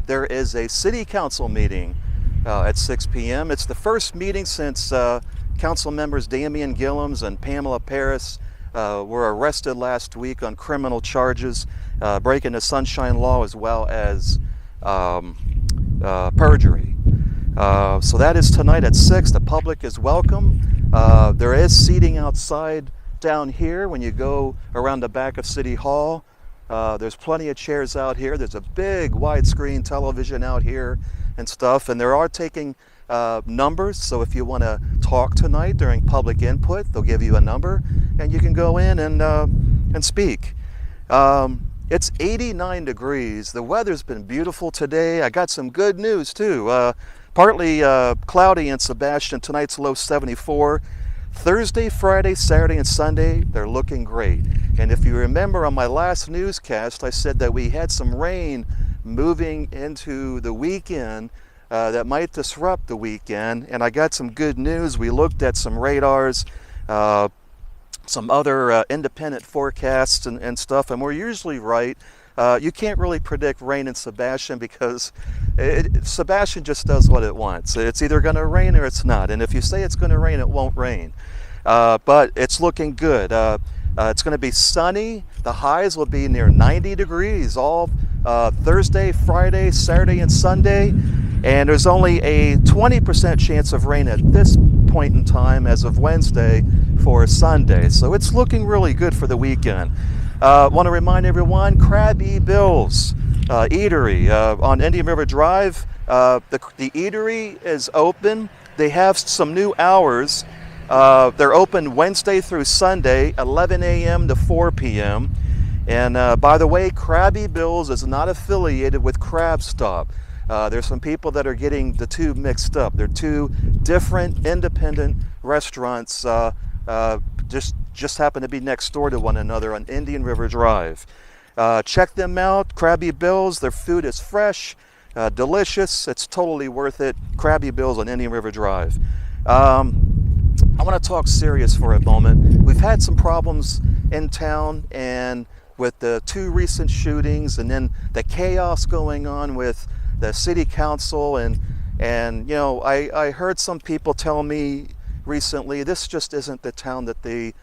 there is a city council meeting at 6 p.m. It's the first meeting since council members Damian Gillums and Pamela Paris were arrested last week on criminal charges, breaking the Sunshine Law as well as perjury. So that is tonight at 6. The public is welcome. There is seating outside down here when you go around the back of City Hall. There's plenty of chairs out here. There's a big widescreen television out here and stuff, and there are taking numbers, so if you want to talk tonight during public input, they'll give you a number and you can go in and speak. It's 89 degrees. The weather's been beautiful today. I got some good news too. Partly cloudy in Sebastian. Tonight's low 74. Thursday, Friday, Saturday, and Sunday, they're looking great. And if you remember on my last newscast, I said that we had some rain moving into the weekend that might disrupt the weekend. And I got some good news. We looked at some radars, some other independent forecasts and stuff, and we're usually right. You can't really predict rain in Sebastian because Sebastian just does what it wants. It's either going to rain or it's not. And if you say it's going to rain, it won't rain. But it's looking good. It's going to be sunny. The highs will be near 90 degrees all Thursday, Friday, Saturday, and Sunday. And there's only a 20% chance of rain at this point in time as of Wednesday for Sunday. So it's looking really good for the weekend. Want to remind everyone, E Bills Eatery on Indian River Drive. The eatery is open. They have some new hours. They're open Wednesday through Sunday, 11 a.m. to 4 p.m. And by the way, E Bills is not affiliated with Crab Stop. There's some people that are getting the two mixed up. They're two different independent restaurants, just happen to be next door to one another on Indian River Drive. Check them out, E Bills. Their food is fresh, delicious. It's totally worth it. E Bills on Indian River Drive. I want to talk serious for a moment. We've had some problems in town, and with the two recent shootings, and then the chaos going on with the city council, and you know, I heard some people tell me recently this just isn't the town that they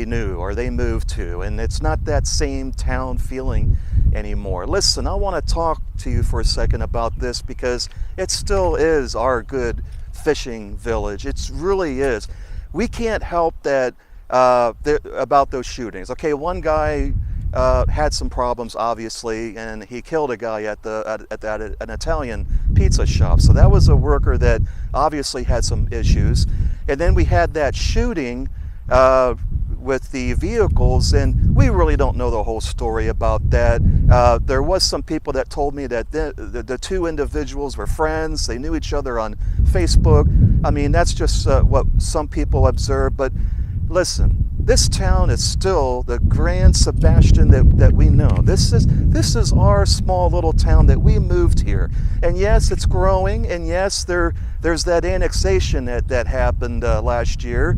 knew or they moved to, and it's not that same town feeling anymore. Listen, I want to talk to you for a second about this because it still is our good fishing village. It really is. We can't help that about those shootings. Okay, one guy had some problems, obviously, and he killed a guy at an Italian pizza shop. So that was a worker that obviously had some issues. And then we had that shooting with the vehicles, and we really don't know the whole story about that. There was some people that told me that the two individuals were friends. They knew each other on Facebook. I mean, that's just what some people observed. But listen, this town is still the grand Sebastian that we know. This is our small little town that we moved here. And yes, it's growing, and yes, there's that annexation that happened last year.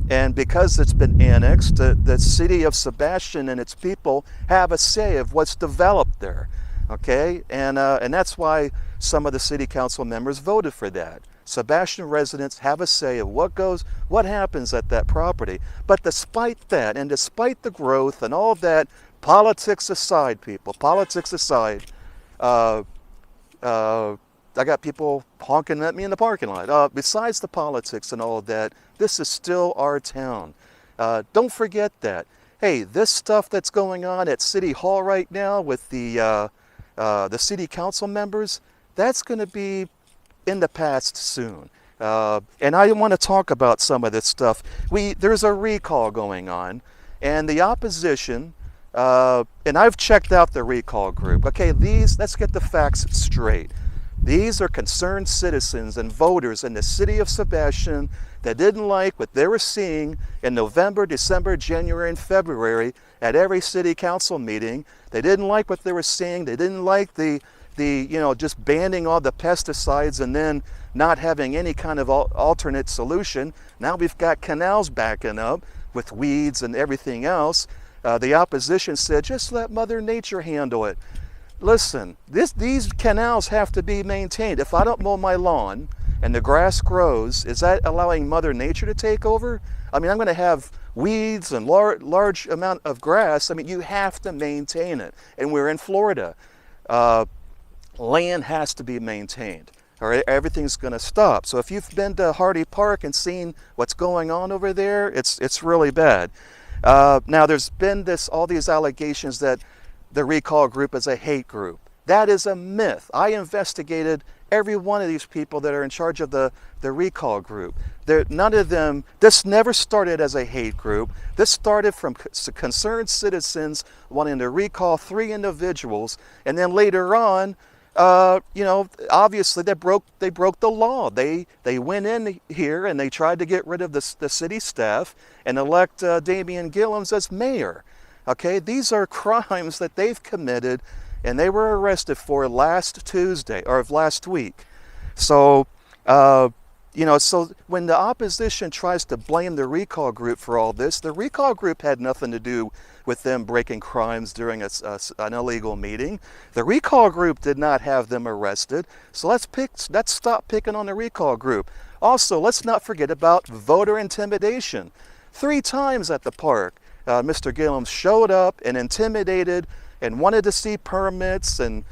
And because it's been annexed, the city of Sebastian and its people have a say of what's developed there. Okay, and that's why some of the city council members voted for that. Sebastian residents have a say of what happens at that property. But despite that, and despite the growth and all of that, politics aside, people, politics aside, I got people honking at me in the parking lot. Besides the politics and all of that, this is still our town. Don't forget that. Hey, this stuff that's going on at City Hall right now with the city council members, that's going to be in the past soon. And I want to talk about some of this stuff. There's a recall going on, and the opposition, and I've checked out the recall group. Okay, let's get the facts straight. These are concerned citizens and voters in the city of Sebastian that didn't like what they were seeing in November, December, January, and February at every city council meeting. They didn't like what they were seeing. They didn't like the just banning all the pesticides and then not having any kind of alternate solution. Now we've got canals backing up with weeds and everything else. The opposition said, just let Mother Nature handle it. Listen, these canals have to be maintained. If I don't mow my lawn and the grass grows, is that allowing Mother Nature to take over? I mean, I'm going to have weeds and large amount of grass. I mean, you have to maintain it. And we're in Florida. Land has to be maintained, or everything's going to stop. So if you've been to Hardy Park and seen what's going on over there, it's really bad. Now, there's been all these allegations that the recall group is a hate group. That is a myth. I investigated every one of these people that are in charge of the recall group. None of them, this never started as a hate group. This started from concerned citizens wanting to recall 3 individuals, and then later on, obviously they broke the law. They went in here and they tried to get rid of the city staff and elect Damian Gillums as mayor. Okay, these are crimes that they've committed, and they were arrested for last Tuesday, or last week. So, so when the opposition tries to blame the recall group for all this, the recall group had nothing to do with them breaking crimes during an illegal meeting. The recall group did not have them arrested. So let's stop picking on the recall group. Also, let's not forget about voter intimidation. 3 times at the park, Mr. Gillums showed up and intimidated and wanted to see permits, and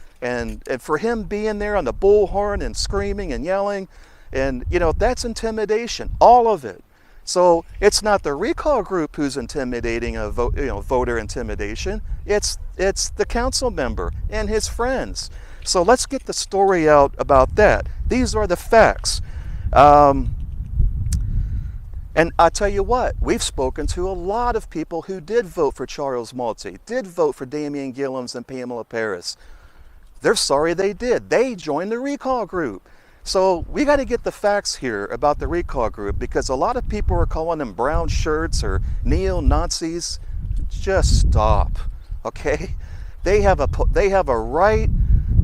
for him being there on the bullhorn and screaming and yelling, and that's intimidation, all of it. So it's not the recall group who's intimidating voter intimidation. It's the council member and his friends. So let's get the story out about that. These are the facts. And I tell you what, we've spoken to a lot of people who did vote for Charles Malty, did vote for Damian Gillums and Pamela Paris. They're sorry they did. They joined the recall group. So we got to get the facts here about the recall group, because a lot of people are calling them brown shirts or neo-Nazis. Just stop, okay? They have a right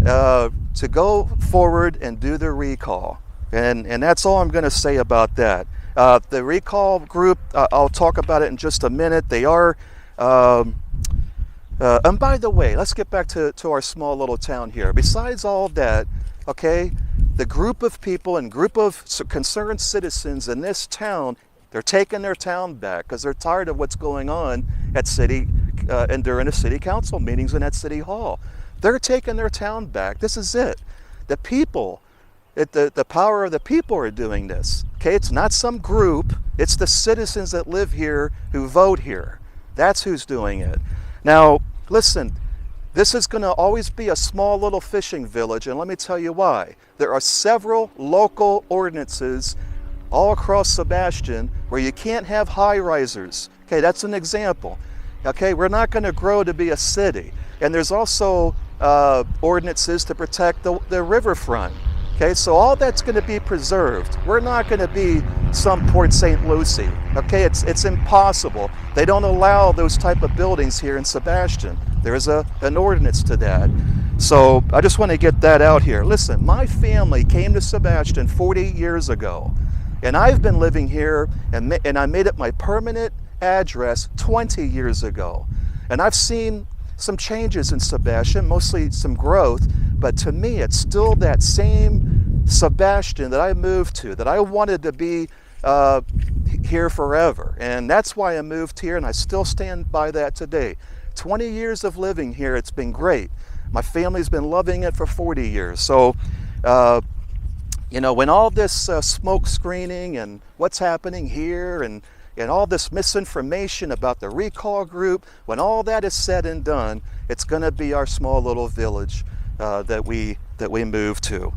to go forward and do the recall. And that's all I'm going to say about that. The recall group, I'll talk about it in just a minute. They are, and by the way, let's get back to our small little town here. Besides all that, okay, the group of people and group of concerned citizens in this town, they're taking their town back because they're tired of what's going on at city and during the city council meetings and at City Hall. They're taking their town back. This is it. The people. The power of the people are doing this. Okay, it's not some group. It's the citizens that live here who vote here. That's who's doing it. Now, listen, this is going to always be a small little fishing village, and let me tell you why. There are several local ordinances all across Sebastian where you can't have high-risers. Okay, that's an example. Okay, we're not going to grow to be a city. And there's also ordinances to protect the riverfront. Okay, so all that's going to be preserved. We're not going to be some Port St. Lucie. Okay, it's impossible. They don't allow those type of buildings here in Sebastian. There's an ordinance to that. So I just want to get that out here. Listen, my family came to Sebastian 40 years ago, and I've been living here, and I made it my permanent address 20 years ago. And I've seen some changes in Sebastian, mostly some growth, but to me it's still that same Sebastian that I moved to, that I wanted to be here forever. And that's why I moved here, and I still stand by that today. 20 years of living here, it's been great. My family's been loving it for 40 years. So, when all this smoke screening and what's happening here and all this misinformation about the recall group, when all that is said and done, it's going to be our small little village that we move to.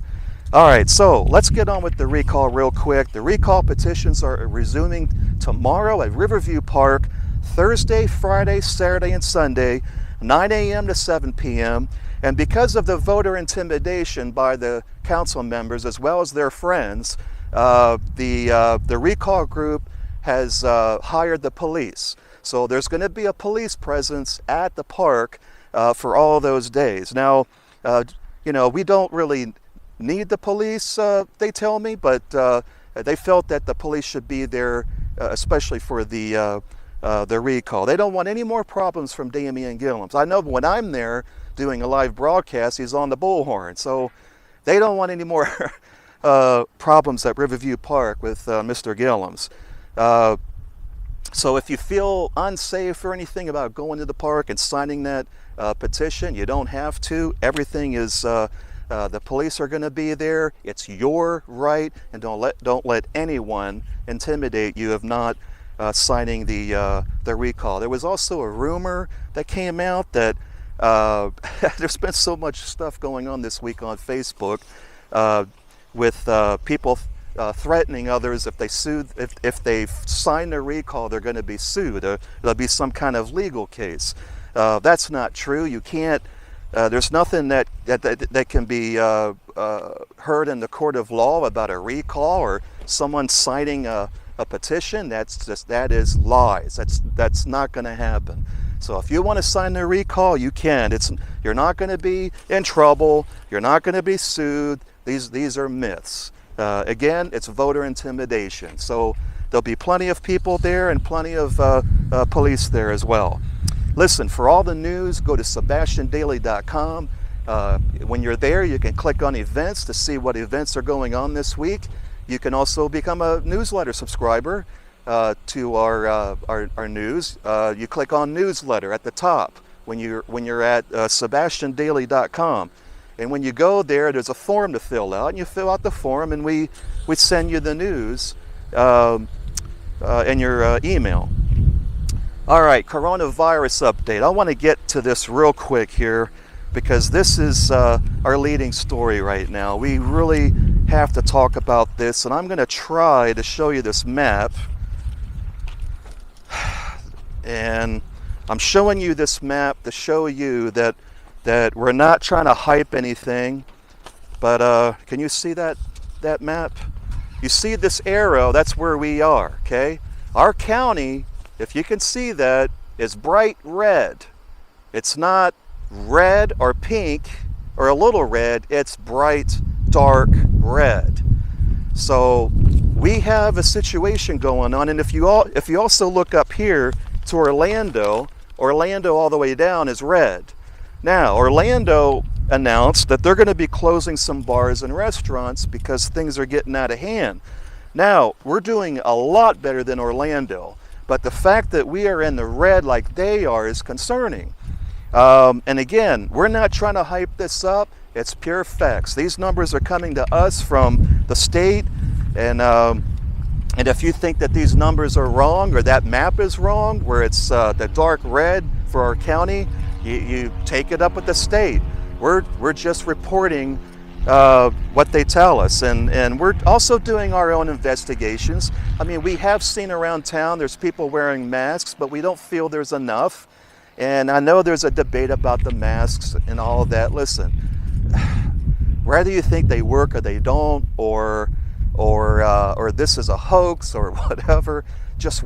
All right, so let's get on with the recall real quick. The recall petitions are resuming tomorrow at Riverview Park, Thursday, Friday, Saturday, and Sunday, 9 a.m. to 7 p.m. And because of the voter intimidation by the council members as well as their friends, the recall group has hired the police. So there's going to be a police presence at the park for all those days. Now, we don't really need the police, they tell me, but they felt that the police should be there, especially for the recall. They don't want any more problems from Damian Gillums. I know when I'm there doing a live broadcast, he's on the bullhorn. So they don't want any more problems at Riverview Park with Mr. Gillums. So if you feel unsafe or anything about going to the park and signing that petition, you don't have to. Everything is, the police are going to be there. It's your right, and don't let anyone intimidate you of not signing the recall. There was also a rumor that came out that there's been so much stuff going on this week on Facebook with people threatening others if they sign the recall, they're going to be sued. There'll be some kind of legal case. That's not true. You can't. There's nothing that can be heard in the court of law about a recall or someone signing a petition. That is lies. That's not going to happen. So if you want to sign the recall, you can. You're not going to be in trouble. You're not going to be sued. These are myths. Again, it's voter intimidation. So there'll be plenty of people there and plenty of police there as well. Listen, for all the news, go to sebastiandaily.com. When you're there, you can click on events to see what events are going on this week. You can also become a newsletter subscriber to our news. You click on newsletter at the top when you're at sebastiandaily.com. And when you go there, there's a form to fill out, and you fill out the form, and we send you the news in your email. All right, coronavirus update. I want to get to this real quick here because this is our leading story right now. We really have to talk about this, and I'm going to try to show you this map. And I'm showing you this map to show you that we're not trying to hype anything, but can you see that map? You see this arrow, that's where we are, okay? Our county, if you can see that, is bright red. It's not red or pink or a little red, it's bright, dark red. So we have a situation going on, and if you also look up here to Orlando all the way down is red. Now, Orlando announced that they're going to be closing some bars and restaurants because things are getting out of hand. Now, we're doing a lot better than Orlando, but the fact that we are in the red like they are is concerning. And again, we're not trying to hype this up. It's pure facts. These numbers are coming to us from the state, and if you think that these numbers are wrong or that map is wrong, where it's the dark red for our county, you take it up with the state. We're just reporting what they tell us, and we're also doing our own investigations. I mean, we have seen around town there's people wearing masks, but we don't feel there's enough. And I know there's a debate about the masks and all of that. Listen, whether you think they work or they don't, or this is a hoax or whatever, just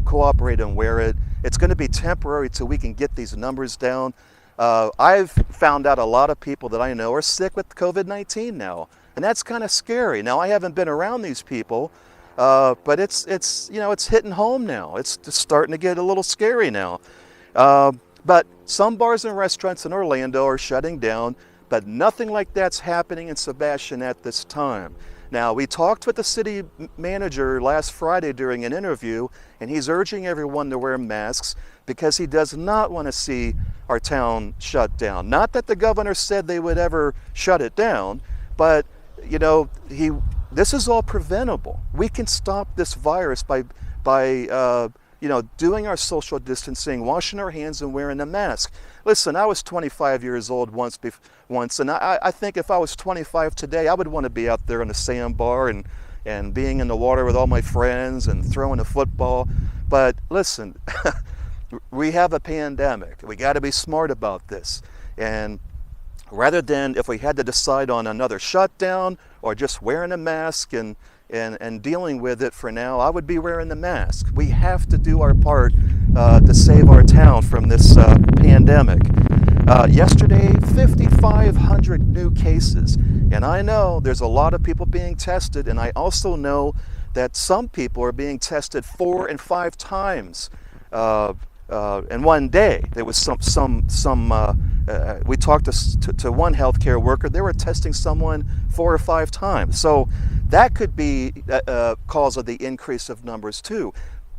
cooperate and wear it. It's going to be temporary till we can get these numbers down. I've found out a lot of people that I know are sick with COVID-19 now, and that's kind of scary. Now, I haven't been around these people, but it's hitting home now. It's starting to get a little scary now. But some bars and restaurants in Orlando are shutting down, but nothing like that's happening in Sebastian at this time. Now, we talked with the city manager last Friday during an interview, and he's urging everyone to wear masks because he does not want to see our town shut down. Not that the governor said they would ever shut it down, but this is all preventable. We can stop this virus by doing our social distancing, washing our hands, and wearing a mask. Listen, I was 25 years old once, and I think if I was 25 today, I would want to be out there on a sandbar and being in the water with all my friends and throwing a football. But listen, we have a pandemic. We got to be smart about this. And rather than if we had to decide on another shutdown or just wearing a mask and dealing with it for now, I would be wearing the mask. We have to do our part to save our town from this pandemic. Yesterday, 5,500 new cases. And I know there's a lot of people being tested, and I also know that some people are being tested 4 and 5 times in one day. There was we talked to one healthcare worker. They were testing someone 4 or 5 times. So that could be a cause of the increase of numbers too.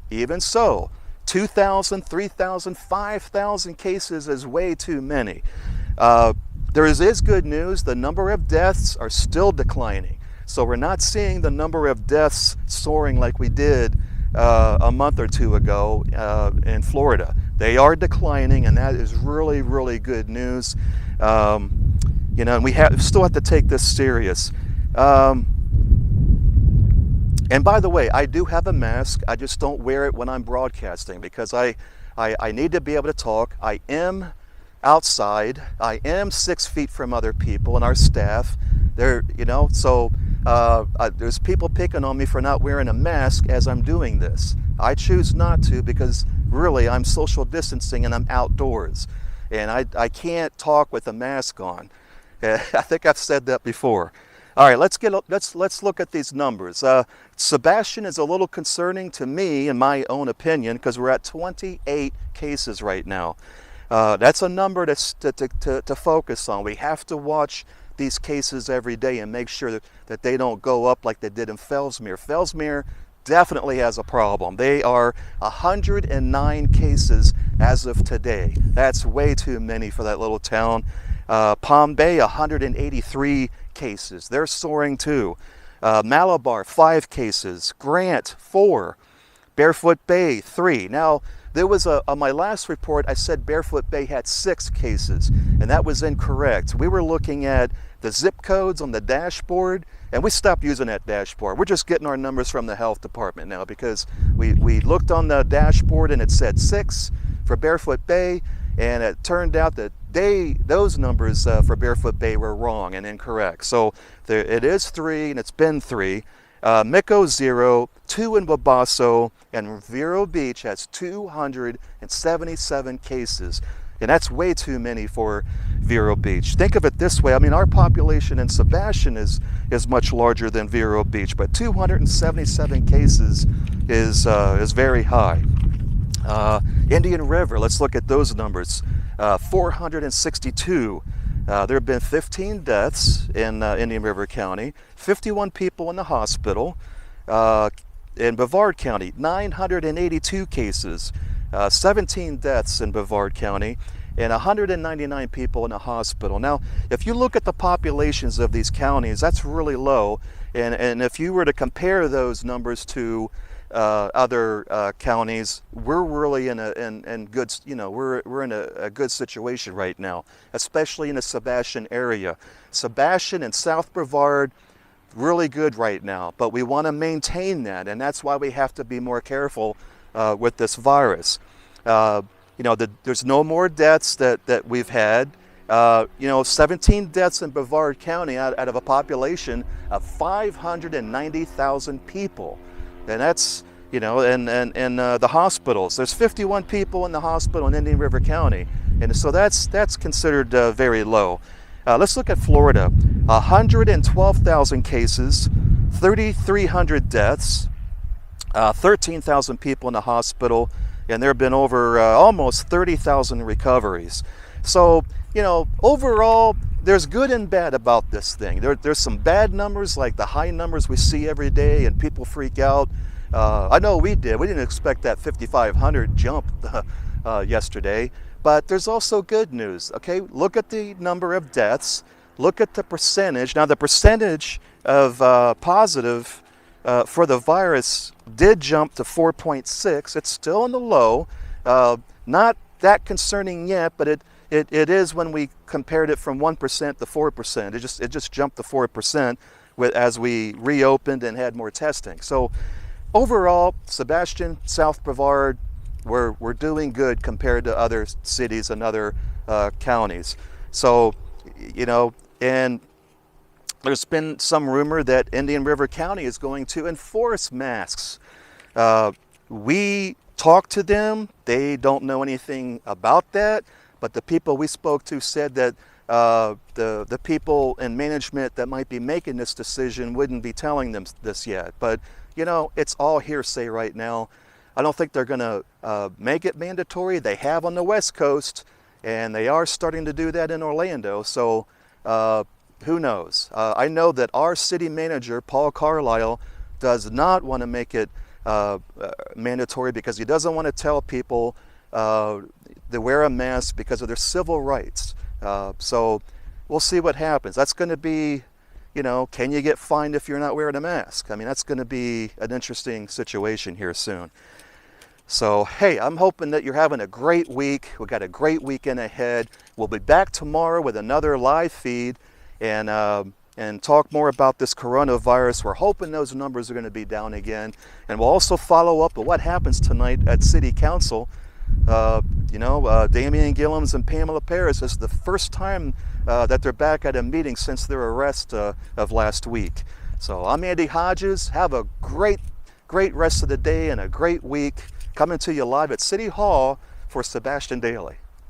Even so, 2,000, 3,000, 5,000 cases is way too many. There is good news. The number of deaths are still declining. So we're not seeing the number of deaths soaring like we did a month or two ago in Florida. They are declining, and that is really, really good news. And we still have to take this serious. And by the way, I do have a mask. I just don't wear it when I'm broadcasting because I need to be able to talk. I am outside. I am 6 feet from other people and our staff. So there's people picking on me for not wearing a mask as I'm doing this. I choose not to because really I'm social distancing and I'm outdoors. And I can't talk with a mask on. I think I've said that before. All right, let's look at these numbers. Sebastian is a little concerning to me, in my own opinion, because we're at 28 cases right now. That's a number to focus on. We have to watch these cases every day and make sure that they don't go up like they did in Fellsmere. Fellsmere definitely has a problem. They are 109 cases as of today. That's way too many for that little town. Palm Bay, 183 cases. They're soaring too. Malabar, 5 cases. Grant, 4. Barefoot Bay, 3. Now, there was on my last report, I said Barefoot Bay had 6 cases, and that was incorrect. We were looking at the zip codes on the dashboard, and we stopped using that dashboard. We're just getting our numbers from the health department now because we looked on the dashboard and it said 6 for Barefoot Bay, and it turned out that those numbers for Barefoot Bay were wrong and incorrect. So it is 3, and it's been 3. Mico 0, 2 in Wabasso, and Vero Beach has 277 cases. And that's way too many for Vero Beach. Think of it this way. I mean, our population in Sebastian is much larger than Vero Beach, but 277 cases is very high. Indian River, let's look at those numbers. 462. There have been 15 deaths in Indian River County, 51 people in the hospital. In Brevard County, 982 cases, 17 deaths in Brevard County, and 199 people in the hospital. Now, if you look at the populations of these counties, that's really low. And if you were to compare those numbers to other counties, we're really in good, we're in a good situation right now, especially in the Sebastian area. Sebastian and South Brevard, really good right now, but we want to maintain that, and that's why we have to be more careful with this virus. There's no more deaths that we've had. 17 deaths in Brevard County out of a population of 590,000 people. And that's, and the hospitals. There's 51 people in the hospital in Indian River County. And so that's considered very low. Let's look at Florida. 112,000 cases, 3,300 deaths, 13,000 people in the hospital, and there have been over almost 30,000 recoveries. So, overall, there's good and bad about this thing. There's some bad numbers, like the high numbers we see every day, and people freak out. I know we did. We didn't expect that 5,500 jump yesterday. But there's also good news, okay? Look at the number of deaths. Look at the percentage. Now, the percentage of positive for the virus did jump to 4.6. It's still in the low. Not that concerning yet, but it is when we compared it from 1% to 4%. It just jumped to 4% as we reopened and had more testing. So overall, Sebastian, South Brevard, we're doing good compared to other cities and other counties. So, and there's been some rumor that Indian River County is going to enforce masks. We talked to them. They don't know anything about that. But the people we spoke to said that the people in management that might be making this decision wouldn't be telling them this yet. But, it's all hearsay right now. I don't think they're going to make it mandatory. They have on the West Coast, and they are starting to do that in Orlando. So who knows? I know that our city manager, Paul Carlisle, does not want to make it mandatory because he doesn't want to tell people to wear a mask because of their civil rights. So we'll see what happens. That's going to be, you know, can you get fined if you're not wearing a mask? I mean, that's going to be an interesting situation here soon. So, hey, I'm hoping that you're having a great week. We've got a great weekend ahead. We'll be back tomorrow with another live feed and talk more about this coronavirus. We're hoping those numbers are going to be down again. And we'll also follow up with what happens tonight at City Council. Damian Gillums and Pamela Paris, this is the first time that they're back at a meeting since their arrest of last week. So I'm Andy Hodges. Have a great rest of the day and a great week. Coming to you live at City Hall for Sebastian Daily.